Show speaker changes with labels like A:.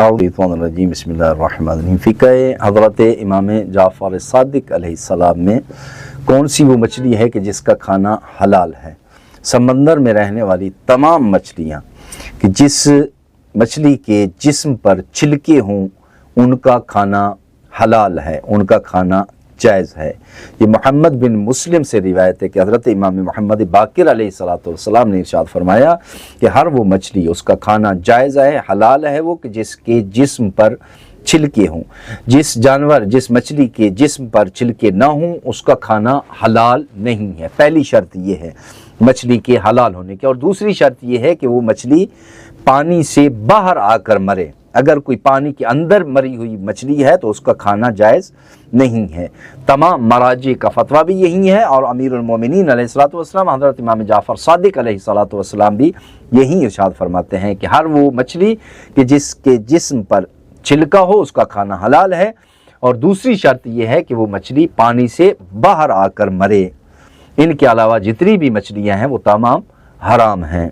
A: रजीम बिस्मिल्लाहिर्रहमानिर्रहीम। फ़िक़्ह हज़रत इमाम जाफ़र सादिक़ अलैहिस्सलाम में कौन सी वो मछली है कि जिसका खाना हलाल है? समंदर में रहने वाली तमाम मछलियाँ कि जिस मछली के जिस्म पर छिलके हों उनका खाना हलाल है, उनका खाना जायज़ है। ये मोहम्मद बिन मुस्लिम से रिवायत है कि हज़रत इमाम मोहम्मद बाक़िर अलैहिस्सलातु वस्सलाम ने इरशाद फरमाया कि हर वो मछली उसका खाना जायज़ है, हलाल है वो कि जिसके जिस्म पर छिलके हों। जिस जानवर जिस मछली के जिस्म पर छिलके ना हों उसका खाना हलाल नहीं है। पहली शर्त ये है मछली के हलाल होने की। और दूसरी शर्त ये है कि वो मछली पानी से बाहर आकर मरे। अगर कोई पानी के अंदर मरी हुई मछली है तो उसका खाना जायज़ नहीं है। तमाम मराजी का फतवा भी यही है और अमीरुल मोमिनीन अलैहिस्सलातु वस्सलाम हज़रत इमाम जाफ़र सादिक़ अलैहिस्सलातु वस्सलाम भी यही इरशाद फरमाते हैं कि हर वो मछली कि जिसके जिस्म पर छिलका हो उसका खाना हलाल है। और दूसरी शर्त यह है कि वो मछली पानी से बाहर आकर मरे। इनके अलावा जितनी भी मछलियाँ हैं वो तमाम हराम हैं।